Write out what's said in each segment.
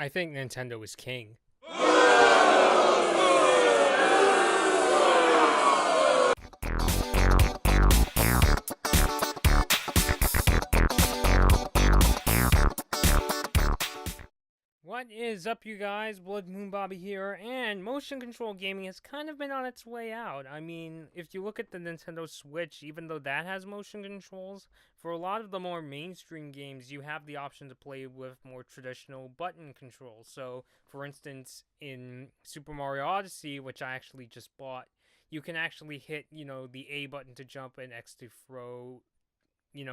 I think Nintendo is king. What is up, you guys? Blood Moon Bobby here, and motion control gaming has kind of been on its way out. I mean, if you look at the Nintendo Switch, even though that has motion controls, for a lot of the more mainstream games, you have the option to play with more traditional button controls. So, for instance, in Super Mario Odyssey, which I actually just bought, you can actually hit, the A button to jump and X to throw,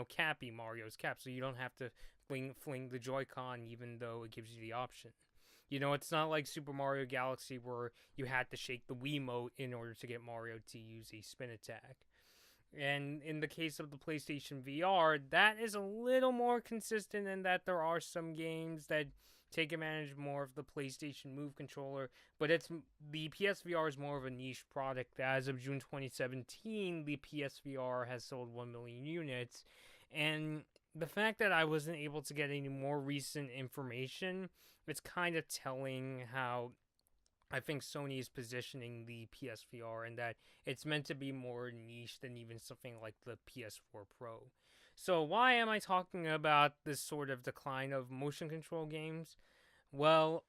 Cappy, Mario's cap, so you don't have to fling the Joy-Con even though it gives you the option. It's not like Super Mario Galaxy where you had to shake the Wiimote in order to get Mario to use a spin attack. And in the case of the PlayStation VR, that is a little more consistent in that there are some games that take advantage more of the PlayStation Move controller, but the PSVR is more of a niche product. As of June 2017, the PSVR has sold 1 million units, and the fact that I wasn't able to get any more recent information, it's kind of telling how I think Sony is positioning the PSVR, and that it's meant to be more niche than even something like the PS4 Pro. So why am I talking about this sort of decline of motion control games? Well,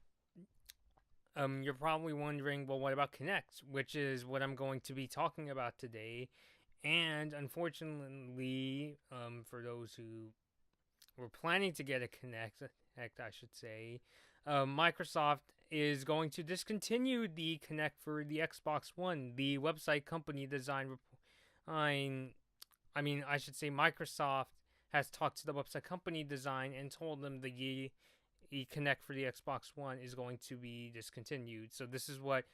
you're probably wondering, well, what about Kinect, which is what I'm going to be talking about today. And unfortunately, for those who were planning to get a Kinect, I should say, Microsoft is going to discontinue the Kinect for the Xbox One. The website company I should say Microsoft has talked to the website company design and told them the Kinect for the Xbox One is going to be discontinued. So this is what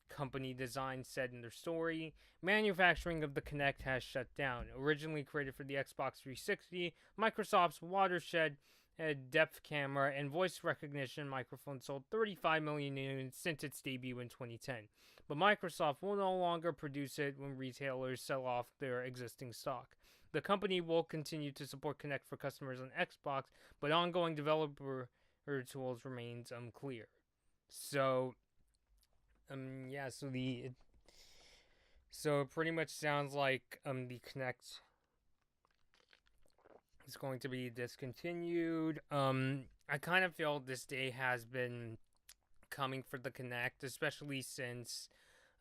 company design said in their story. Manufacturing of the Kinect has shut down. Originally created for the Xbox 360, Microsoft's watershed depth camera and voice recognition microphone sold 35 million units since its debut in 2010. But Microsoft will no longer produce it when retailers sell off their existing stock. The company will continue to support Kinect for customers on Xbox, but ongoing developer tools remains unclear. So, so it pretty much sounds like the Kinect is going to be discontinued. I kind of feel this day has been coming for the Kinect, especially since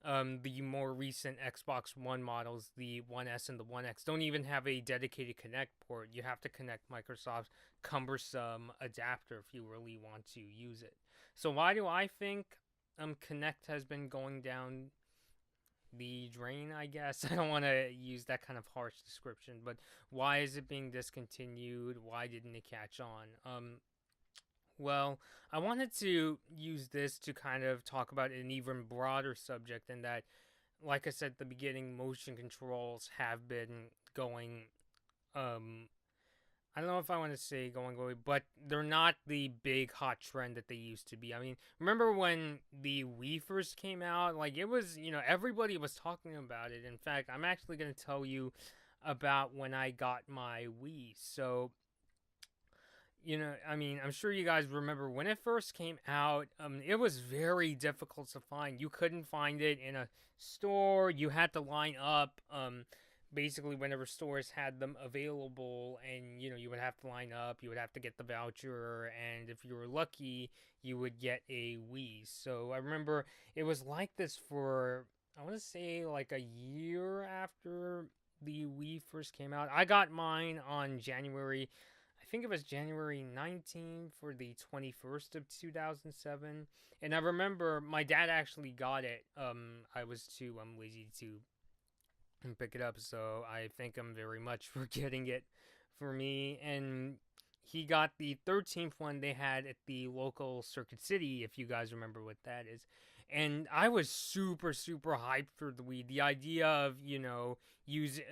the more recent Xbox One models, the One S and the One X, don't even have a dedicated Kinect port. You have to connect Microsoft's cumbersome adapter if you really want to use it. So why do I think Kinect has been going down the drain, I guess? I don't want to use that kind of harsh description, but why is it being discontinued? Why didn't it catch on? Well, I wanted to use this to kind of talk about an even broader subject, in that, like I said at the beginning, motion controls have been going, I don't know if I want to say going away, but they're not the big hot trend that they used to be. I mean, remember when the Wii first came out? Like, it was, everybody was talking about it. In fact, I'm actually going to tell you about when I got my Wii. So, I'm sure you guys remember when it first came out, it was very difficult to find. You couldn't find it in a store. You had to line up, basically whenever stores had them available, and, you would have to line up, you would have to get the voucher, and if you were lucky, you would get a Wii. So I remember it was like this for, I want to say, like a year after the Wii first came out. I got mine on I think it was January 19th for the 21st of 2007. And I remember my dad actually got it. I was too lazy to pick it up, so I thank him very much for getting it for me. And he got the 13th one they had at the local Circuit City, if you guys remember what that is. And I was super, super hyped for the Wii. The idea of,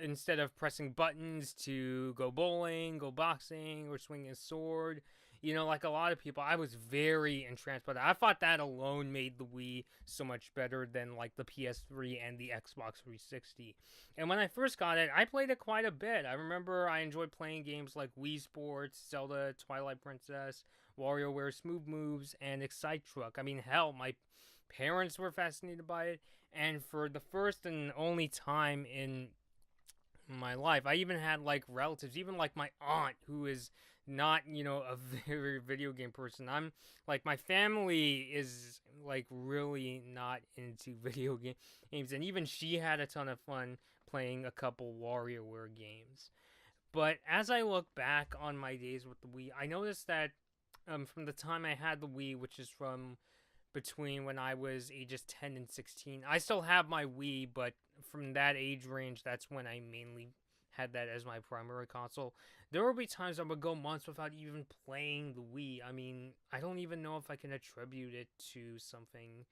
instead of pressing buttons to go bowling, go boxing, or swing a sword, like a lot of people, I was very entranced by that. I thought that alone made the Wii so much better than, like, the PS3 and the Xbox 360. And when I first got it, I played it quite a bit. I remember I enjoyed playing games like Wii Sports, Zelda, Twilight Princess, WarioWare Smooth Moves, and Excite Truck. I mean, hell, my parents were fascinated by it, and for the first and only time in my life, I even had like relatives, even like my aunt, who is not, a very video game person. I'm like, my family is like really not into games, and even she had a ton of fun playing a couple WarioWare games. But as I look back on my days with the Wii, I noticed that from the time I had the Wii, which is from between when I was ages 10 and 16. I still have my Wii, but from that age range, that's when I mainly had that as my primary console. There would be times I would go months without even playing the Wii. I mean, I don't even know if I can attribute it to something.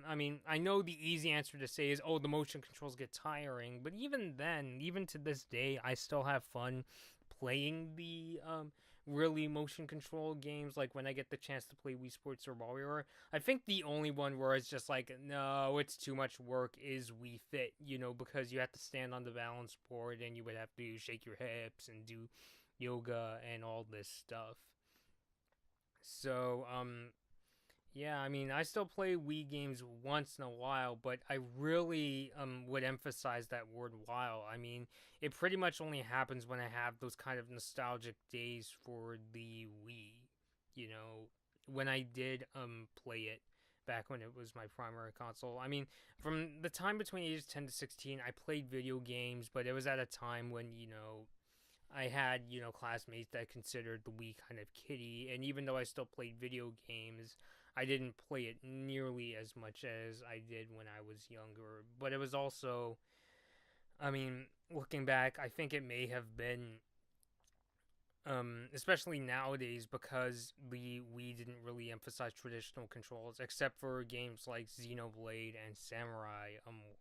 I mean, I know the easy answer to say is, oh, the motion controls get tiring. But even then, even to this day, I still have fun playing the really motion control games, like when I get the chance to play Wii Sports or Mario. I think the only one where it's just like, no, it's too much work is Wii Fit, because you have to stand on the balance board and you would have to shake your hips and do yoga and all this stuff. So, yeah, I mean, I still play Wii games once in a while, but I really would emphasize that word while. I mean, it pretty much only happens when I have those kind of nostalgic days for the Wii, you know, when I did play it back when it was my primary console. I mean, from the time between ages 10 to 16, I played video games, but it was at a time when, I had, classmates that considered the Wii kind of kiddie, and even though I still played video games, I didn't play it nearly as much as I did when I was younger. But it was also, I mean, looking back, I think it may have been, especially nowadays, because the Wii didn't really emphasize traditional controls, except for games like Xenoblade and Samurai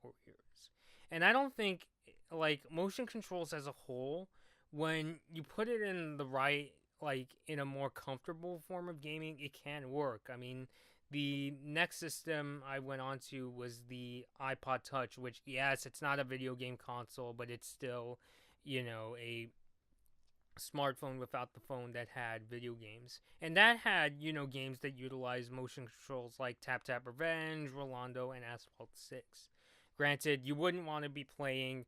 Warriors. And I don't think, like, motion controls as a whole, when you put it in the right, like, in a more comfortable form of gaming, it can work. I mean, the next system I went on to was the iPod Touch, which, yes, it's not a video game console, but it's still, a smartphone without the phone that had video games. And that had, games that utilized motion controls like Tap Tap Revenge, Rolando, and Asphalt 6. Granted, you wouldn't want to be playing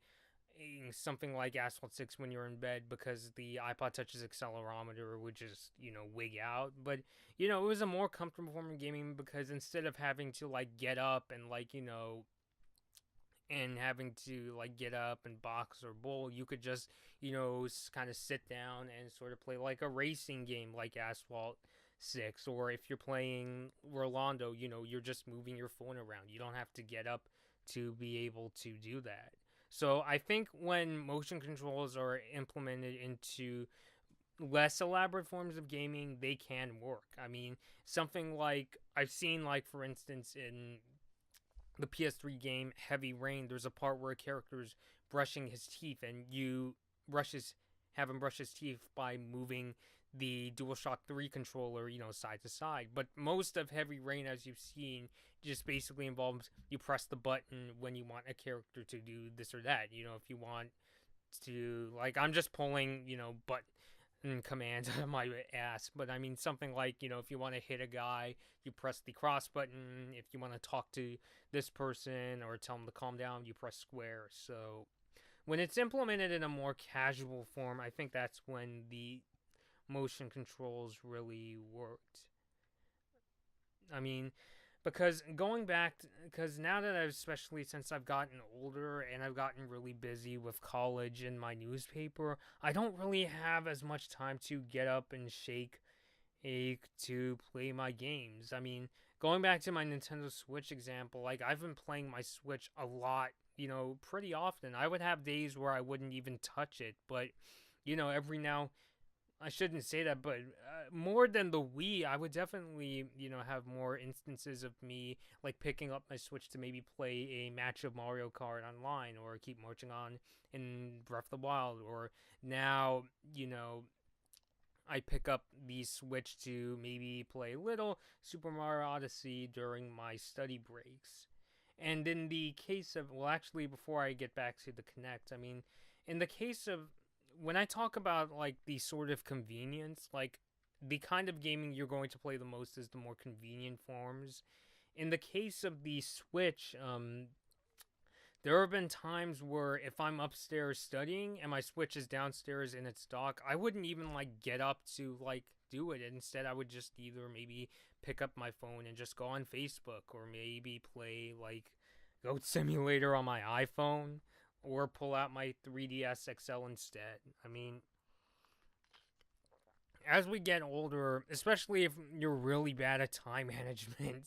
something like Asphalt 6 when you're in bed because the iPod Touch's accelerometer would just, wig out. But, it was a more comfortable form of gaming because instead of having to, like, get up and, like, and having to, like, get up and box or bowl, you could just, kind of sit down and sort of play like a racing game like Asphalt 6. Or if you're playing Rolando, you're just moving your phone around. You don't have to get up to be able to do that. So I think when motion controls are implemented into less elaborate forms of gaming, they can work. I mean, something like I've seen, like, for instance, in the PS3 game Heavy Rain, there's a part where a character's brushing his teeth, and you have him brush his teeth by moving the DualShock 3 controller, side to side. But most of Heavy Rain, as you've seen, just basically involves you press the button when you want a character to do this or that. If you want to, like, I'm just pulling, button commands out of my ass. But I mean, something like, if you want to hit a guy, you press the cross button. If you want to talk to this person or tell them to calm down, you press square. So when it's implemented in a more casual form, I think that's when the motion controls really worked. I mean, because because now that especially since I've gotten older and I've gotten really busy with college and my newspaper, I don't really have as much time to get up and shake to play my games. I mean, going back to my Nintendo Switch example, like, I've been playing my Switch a lot, pretty often. I would have days where I wouldn't even touch it, but, every now I shouldn't say that, but more than the Wii, I would definitely, have more instances of me, like, picking up my Switch to maybe play a match of Mario Kart online or keep marching on in Breath of the Wild. Or now, I pick up the Switch to maybe play a little Super Mario Odyssey during my study breaks. And in the case of, well, actually, before I get back to the Kinect, I mean, in the case of when I talk about, like, the sort of convenience, like, the kind of gaming you're going to play the most is the more convenient forms. In the case of the Switch, there have been times where if I'm upstairs studying and my Switch is downstairs in its dock, I wouldn't even like get up to like do it. Instead, I would just either maybe pick up my phone and just go on Facebook, or maybe play like Goat Simulator on my iPhone, or pull out my 3DS XL instead. I mean, as we get older, especially if you're really bad at time management,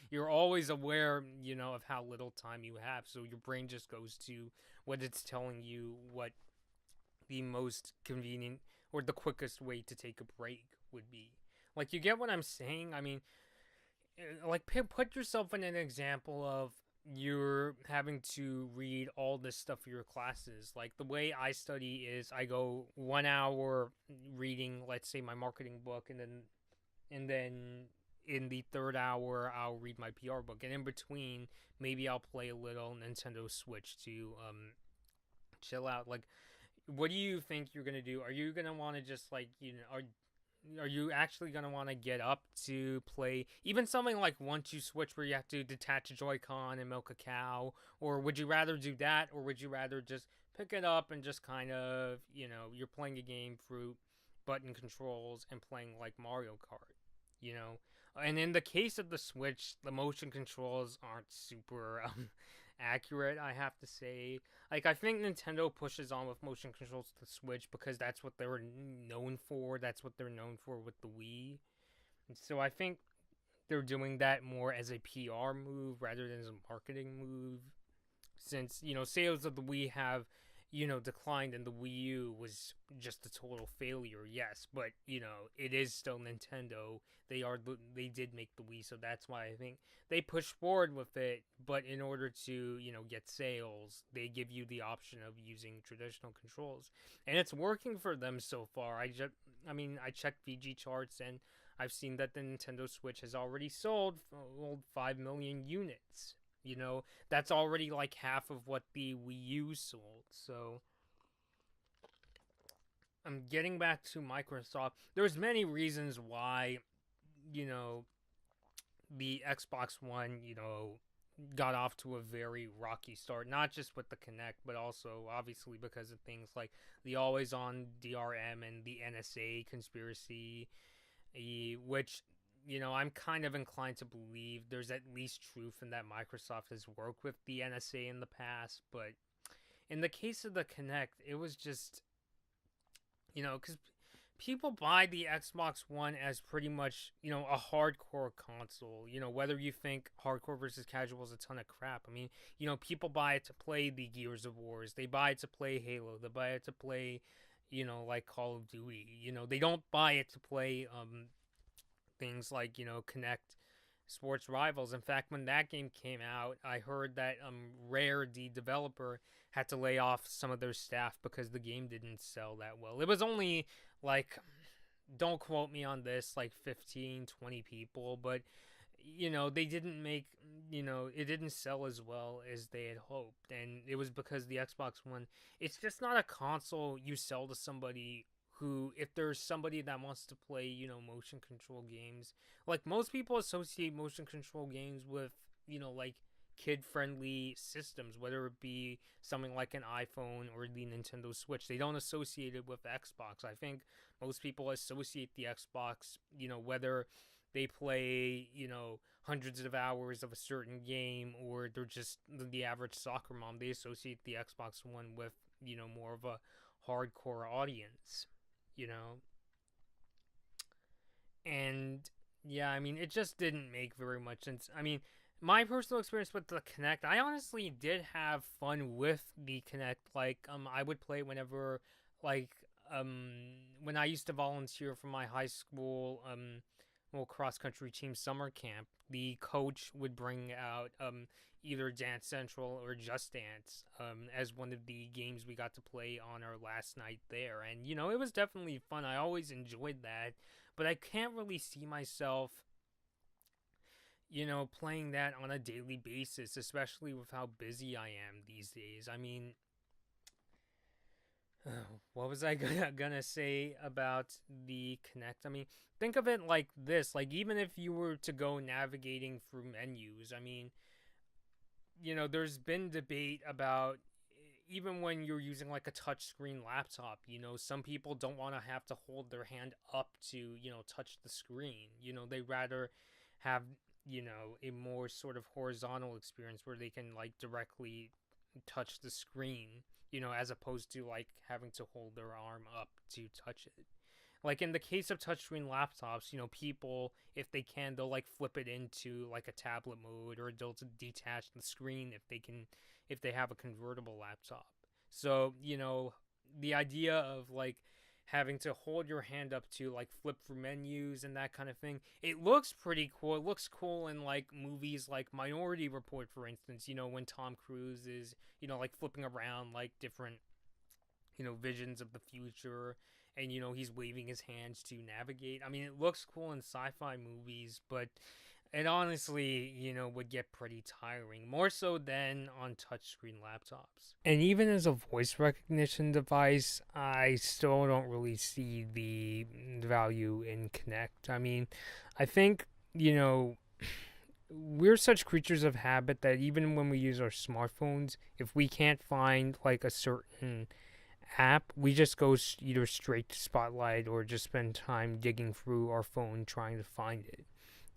you're always aware, of how little time you have. So your brain just goes to what it's telling you, what the most convenient or the quickest way to take a break would be. Like, you get what I'm saying? I mean, like, put yourself in an example of you're having to read all this stuff for your classes. Like, the way I study is I go 1 hour reading, let's say, my marketing book, and then in the third hour I'll read my PR book, and in between maybe I'll play a little Nintendo Switch to chill out. Like, what do you think you're gonna do? Are you gonna want to just like, are you actually going to want to get up to play even something like One Two Switch, where you have to detach a Joy-Con and milk a cow? Or would you rather do that? Or would you rather just pick it up and just kind of, you're playing a game through button controls and playing like Mario Kart, you know? And in the case of the Switch, the motion controls aren't super accurate, I have to say. Like, I think Nintendo pushes on with motion controls to the Switch because that's what they're known for. That's what they're known for with the Wii. And so I think they're doing that more as a PR move rather than as a marketing move. Since, sales of the Wii have, declined, and the Wii U was just a total failure, yes. But, it is still Nintendo. They did make the Wii, so that's why I think they push forward with it. But in order to, get sales, they give you the option of using traditional controls, and it's working for them so far. I checked VG charts, and I've seen that the Nintendo Switch has already sold 5 million units. That's already like half of what the Wii U sold. So I'm getting back to Microsoft. There's many reasons why, the Xbox One, got off to a very rocky start. Not just with the Kinect, but also obviously because of things like the always-on DRM and the NSA conspiracy, which, I'm kind of inclined to believe there's at least truth in that Microsoft has worked with the NSA in the past. But in the case of the Kinect, it was just, because people buy the Xbox One as pretty much, a hardcore console. Whether you think hardcore versus casual is a ton of crap. I mean, people buy it to play the Gears of Wars. They buy it to play Halo. They buy it to play, like Call of Duty. They don't buy it to play, things like, Kinect Sports Rivals. In fact, when that game came out, I heard that Rare, the developer, had to lay off some of their staff because the game didn't sell that well. It was only like, don't quote me on this, like 15, 20 people, but they didn't make, it didn't sell as well as they had hoped. And it was because the Xbox One, it's just not a console you sell to somebody who, if there's somebody that wants to play, motion control games. Like, most people associate motion control games with, like, kid-friendly systems, whether it be something like an iPhone or the Nintendo Switch. They don't associate it with Xbox. I think most people associate the Xbox, whether they play, hundreds of hours of a certain game, or they're just the average soccer mom. They associate the Xbox One with, more of a hardcore audience. And yeah, I mean, it just didn't make very much sense. I mean, my personal experience with the Kinect, I honestly did have fun with the Kinect. Like, I would play whenever, like, when I used to volunteer for my high school, cross country team summer camp. The coach would bring out either Dance Central or Just Dance as one of the games we got to play on our last night there. And, it was definitely fun. I always enjoyed that. But I can't really see myself, playing that on a daily basis, especially with how busy I am these days. I mean, What was I gonna say about the Kinect? I mean, think of it like this. Like, even if you were to go navigating through menus, I mean, there's been debate about even when you're using like a touchscreen laptop, some people don't want to have to hold their hand up to, touch the screen. They rather have, a more sort of horizontal experience where they can like directly touch the screen, as opposed to like having to hold their arm up to touch it. Like in the case of touchscreen laptops, people, if they can, they'll like flip it into like a tablet mode, or they'll detach the screen if they have a convertible laptop. So, the idea of like having to hold your hand up to like flip through menus and that kind of thing, it looks pretty cool. It looks cool in like movies like Minority Report, for instance, when Tom Cruise is, like flipping around like different, visions of the future, and he's waving his hands to navigate. I mean, it looks cool in sci-fi movies, but it honestly, would get pretty tiring, more so than on touchscreen laptops. And even as a voice recognition device, I still don't really see the value in Kinect. I mean, I think, we're such creatures of habit that even when we use our smartphones, if we can't find like a certain app, we just go either straight to Spotlight or just spend time digging through our phone trying to find it.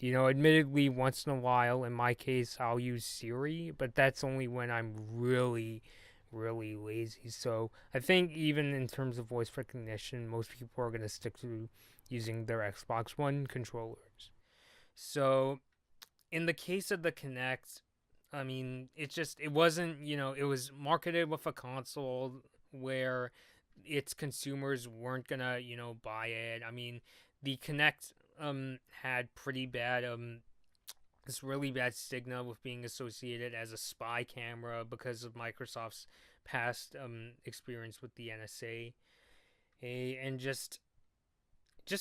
Admittedly, once in a while, in my case, I'll use Siri, but that's only when I'm really, really lazy. So I think even in terms of voice recognition, most people are going to stick to using their Xbox One controllers. So in the case of the Kinect, I mean, it wasn't, it was marketed with a console where its consumers weren't gonna, buy it. I mean, the Kinect had pretty bad this really bad stigma with being associated as a spy camera because of Microsoft's past experience with the NSA. And just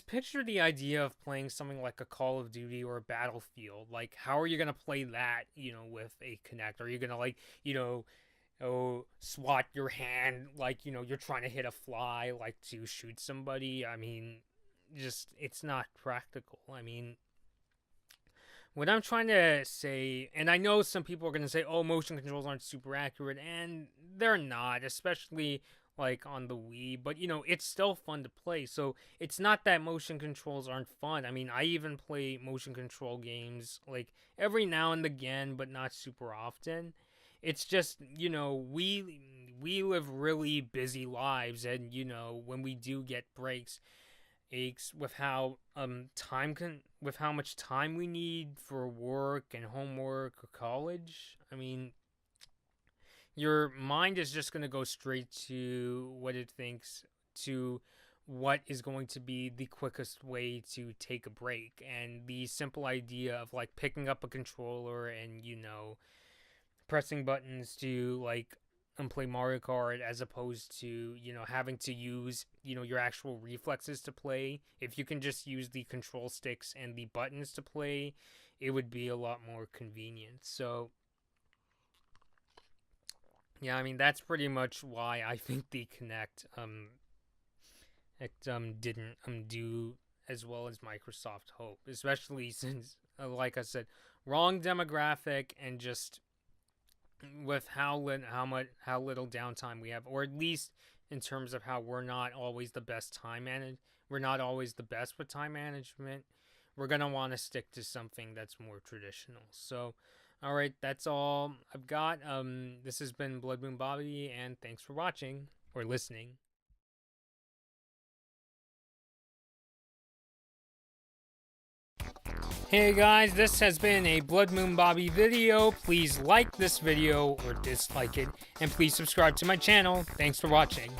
picture the idea of playing something like a Call of Duty or a Battlefield. Like, how are you gonna play that, with a Kinect? Are you gonna like, swat your hand like, you're trying to hit a fly, like to shoot somebody? I mean, it's not practical. I mean, what I'm trying to say, and I know some people are going to say, oh, motion controls aren't super accurate, and they're not, especially like on the Wii, but it's still fun to play. So it's not that motion controls aren't fun. I mean, I even play motion control games like every now and again, but not super often. It's just, we live really busy lives, and when we do get breaks, aches with how with how much time we need for work and homework or college. I mean, your mind is just going to go straight to what it thinks, to what is going to be the quickest way to take a break. And the simple idea of like picking up a controller and pressing buttons to like play Mario Kart, as opposed to having to use your actual reflexes to play. If you can just use the control sticks and the buttons to play, it would be a lot more convenient. So yeah, I mean, that's pretty much why I think the Kinect didn't do as well as Microsoft hoped, especially since like I said, wrong demographic, and just with how little downtime we have, or at least in terms of how we're not always the best we're not always the best with time management. We're gonna want to stick to something that's more traditional. So, all right, that's all I've got. This has been Blood Moon Bobby, and thanks for watching or listening. Hey guys, this has been a Blood Moon Bobby video. Please like this video or dislike it, and please subscribe to my channel. Thanks for watching.